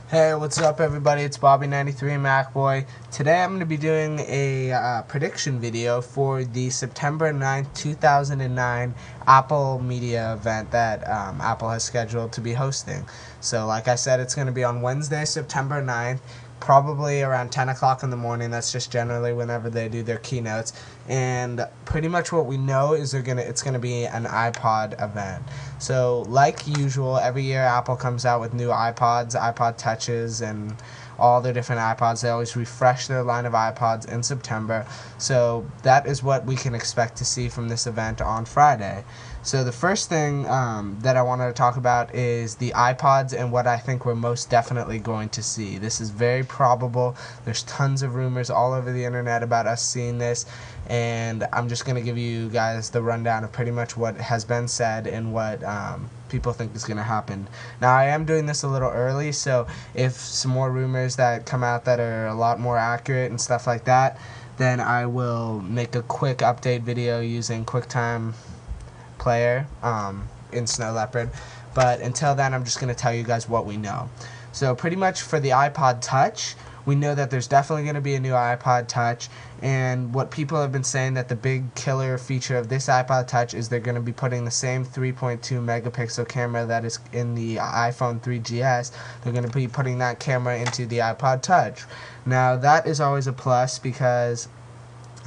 Hey, what's up everybody? It's Bobby93 MacBoy. Today I'm going to be doing a prediction video for the September 9th, 2009 Apple Media event that Apple has scheduled to be hosting. So like I said, it's going to be on Wednesday, September 9th, probably around 10 o'clock in the morning. That's just generally whenever they do their keynotes. And pretty much what we know is it's going to be an iPod event. So like usual, every year Apple comes out with new iPods, iPod Touches, and all their different iPods. They always refresh their line of iPods in September. So that is what we can expect to see from this event on Friday. So the first thing that I wanted to talk about is the iPods and what I think we're most definitely going to see. This is very probable. There's tons of rumors all over the internet about us seeing this, and I'm just going to give you guys the rundown of pretty much what has been said and what people think is going to happen. Now, I am doing this a little early, so if some more rumors that come out that are a lot more accurate and stuff like that, then I will make a quick update video using QuickTime Player in Snow Leopard. But until then, I'm just going to tell you guys what we know. So pretty much for the iPod Touch, we know that there's definitely going to be a new iPod Touch, and what people have been saying that the big killer feature of this iPod Touch is they're going to be putting the same 3.2 megapixel camera that is in the iPhone 3GS. They're going to be putting that camera into the iPod Touch. Now that is always a plus because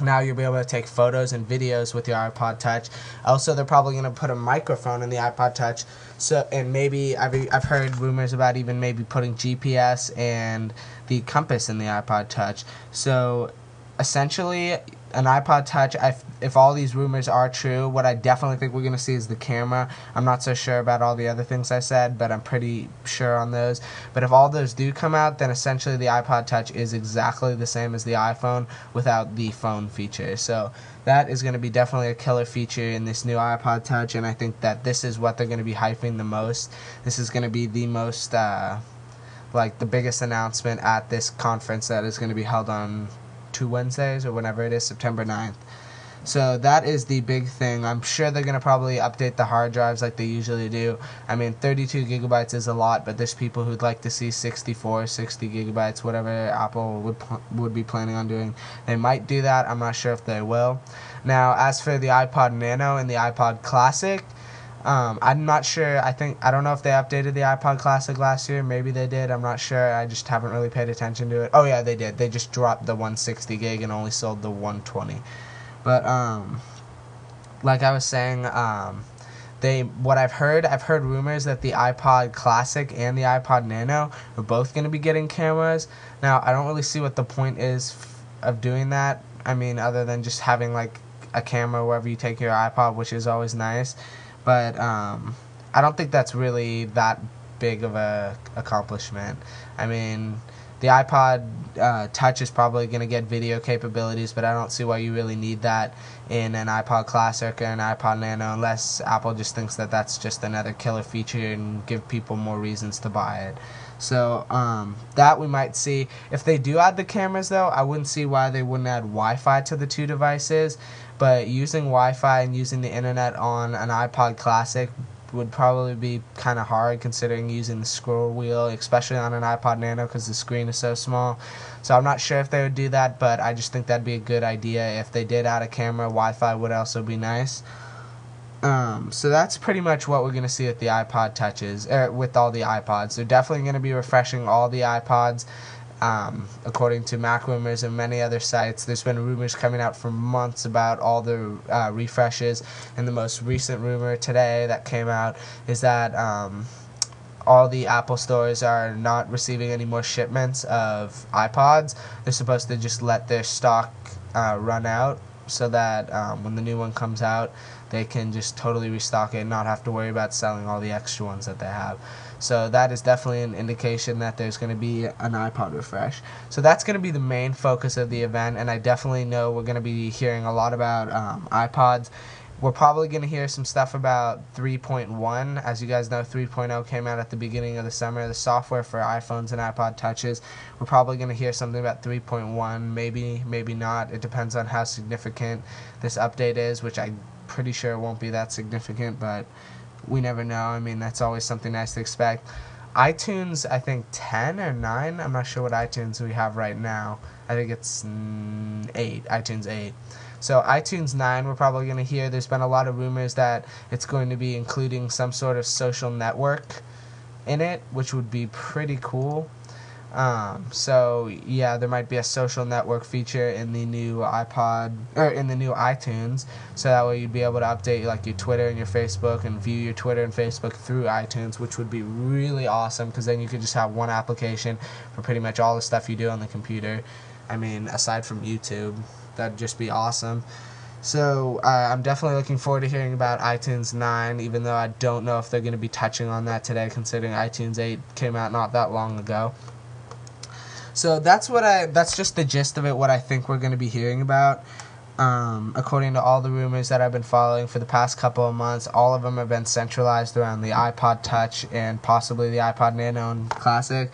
now you'll be able to take photos and videos with your iPod Touch. Also, they're probably going to put a microphone in the iPod Touch. So, and maybe I've heard rumors about even maybe putting GPS and the compass in the iPod Touch. So, essentially, an iPod Touch, if all these rumors are true, what I definitely think we're going to see is the camera. I'm not so sure about all the other things I said, but I'm pretty sure on those. But if all those do come out, then essentially the iPod Touch is exactly the same as the iPhone without the phone feature. So that is going to be definitely a killer feature in this new iPod Touch, and I think that this is what they're going to be hyping the most. This is going to be the most, like the biggest announcement at this conference that is going to be held on 2 Wednesdays or whenever it is, September 9th. So that is the big thing. I'm sure they're going to probably update the hard drives like they usually do. I mean, 32 gigabytes is a lot, but there's people who'd like to see 64, 60 gigabytes, whatever Apple would be planning on doing. They might do that. I'm not sure if they will. Now, as for the iPod Nano and the iPod Classic, I'm not sure. I don't know if they updated the iPod Classic last year. Maybe they did. I'm not sure. I just haven't really paid attention to it. Oh yeah, they did. They just dropped the 160 gig and only sold the 120. But like I was saying, I've heard rumors that the iPod Classic and the iPod Nano are both going to be getting cameras. Now, I don't really see what the point is of doing that. I mean, other than just having like a camera wherever you take your iPod, which is always nice. But I don't think that's really that big of a accomplishment. I mean, the iPod Touch is probably going to get video capabilities, but I don't see why you really need that in an iPod Classic or an iPod Nano unless Apple just thinks that that's just another killer feature and give people more reasons to buy it. So that we might see. If they do add the cameras, though, I wouldn't see why they wouldn't add Wi-Fi to the two devices. But using Wi-Fi and using the internet on an iPod Classic would probably be kind of hard considering using the scroll wheel, especially on an iPod Nano because the screen is so small. So I'm not sure if they would do that, but I just think that'd be a good idea. If they did add a camera, Wi-Fi would also be nice. So that's pretty much what we're going to see with the iPod Touches, with all the iPods. They're definitely going to be refreshing all the iPods. According to Mac Rumors and many other sites, there's been rumors coming out for months about all the refreshes, and the most recent rumor today that came out is that all the Apple stores are not receiving any more shipments of iPods. They're supposed to just let their stock run out so that when the new one comes out, they can just totally restock it and not have to worry about selling all the extra ones that they have. So that is definitely an indication that there's going to be an iPod refresh. So that's going to be the main focus of the event, and I definitely know we're going to be hearing a lot about iPods. We're probably going to hear some stuff about 3.1. As you guys know, 3.0 came out at the beginning of the summer. The software for iPhones and iPod Touches. We're probably going to hear something about 3.1. Maybe not. It depends on how significant this update is, which I'm pretty sure won't be that significant, but we never know. I mean, that's always something nice to expect. iTunes, I think 10 or 9. I'm not sure what iTunes we have right now. I think it's 8, iTunes 8. So iTunes 9 we're probably going to hear. There's been a lot of rumors that it's going to be including some sort of social network in it, which would be pretty cool. So yeah, there might be a social network feature in the new iPod, or in the new iTunes, so that way you'd be able to update like your Twitter and your Facebook and view your Twitter and Facebook through iTunes, which would be really awesome, because then you could just have one application for pretty much all the stuff you do on the computer. I mean, aside from YouTube, that'd just be awesome. So I'm definitely looking forward to hearing about iTunes 9, even though I don't know if they're going to be touching on that today, considering iTunes 8 came out not that long ago. So that's just the gist of it, what I think we're going to be hearing about. According to all the rumors that I've been following for the past couple of months, all of them have been centralized around the iPod Touch and possibly the iPod Nano and Classic.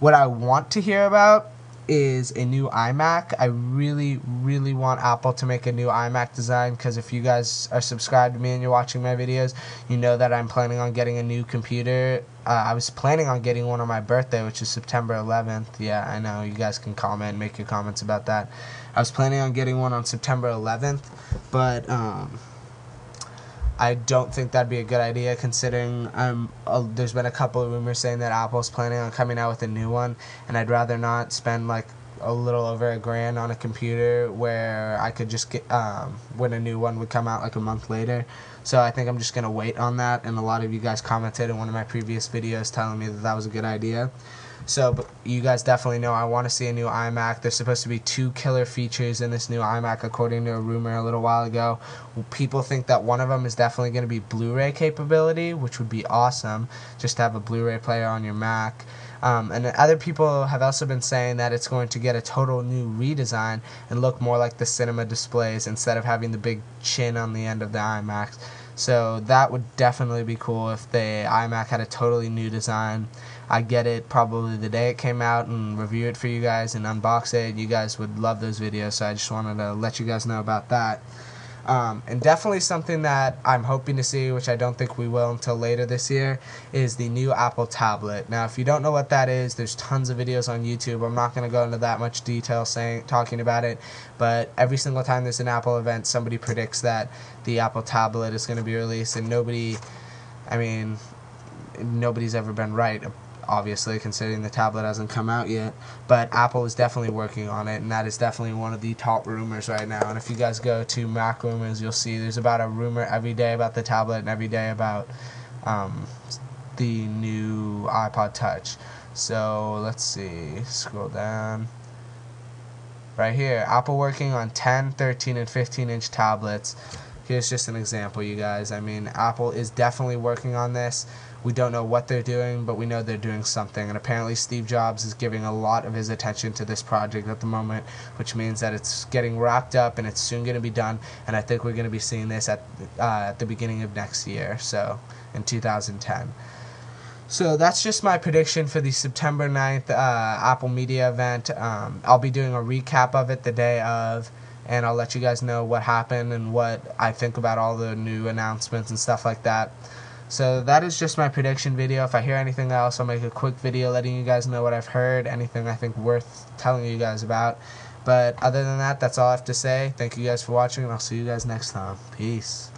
What I want to hear about is a new iMac. I really, really want Apple to make a new iMac design, because if you guys are subscribed to me and you're watching my videos, you know that I'm planning on getting a new computer. I was planning on getting one on my birthday, which is September 11th. Yeah, I know, you guys can comment, make your comments about that. I was planning on getting one on September 11th, but I don't think that'd be a good idea, considering there's been a couple of rumors saying that Apple's planning on coming out with a new one, and I'd rather not spend like a little over $1,000 on a computer where I could just get when a new one would come out like a month later. So I think I'm just gonna wait on that, and a lot of you guys commented in one of my previous videos telling me that that was a good idea. So, but you guys definitely know I want to see a new iMac. There's supposed to be 2 killer features in this new iMac, according to a rumor a little while ago. People think that one of them is definitely going to be Blu-ray capability, which would be awesome, just to have a Blu-ray player on your Mac. And other people have also been saying that it's going to get a total new redesign and look more like the cinema displays instead of having the big chin on the end of the iMacs. So that would definitely be cool if the iMac had a totally new design. I'd get it probably the day it came out and review it for you guys and unbox it. You guys would love those videos, so I just wanted to let you guys know about that. And definitely something that I'm hoping to see, which I don't think we will until later this year, is the new Apple tablet. Now, if you don't know what that is, there's tons of videos on YouTube. I'm not going to go into that much detail talking about it, but every single time there's an Apple event, somebody predicts that the Apple tablet is going to be released, and nobody's ever been right, obviously, considering the tablet hasn't come out yet. But Apple is definitely working on it, and that is definitely one of the top rumors right now. And if you guys go to Mac Rumors, you'll see there's about a rumor every day about the tablet and every day about the new iPod Touch. So let's see, scroll down. Right here, Apple working on 10, 13, and 15-inch tablets. Here's just an example, you guys. I mean, Apple is definitely working on this. We don't know what they're doing, but we know they're doing something. And apparently Steve Jobs is giving a lot of his attention to this project at the moment, which means that it's getting wrapped up and it's soon going to be done. And I think we're going to be seeing this at the beginning of next year, so in 2010. So that's just my prediction for the September 9th Apple Media event. I'll be doing a recap of it the day of, and I'll let you guys know what happened and what I think about all the new announcements and stuff like that. So that is just my prediction video. If I hear anything else, I'll make a quick video letting you guys know what I've heard, anything I think worth telling you guys about. But other than that, that's all I have to say. Thank you guys for watching, and I'll see you guys next time. Peace.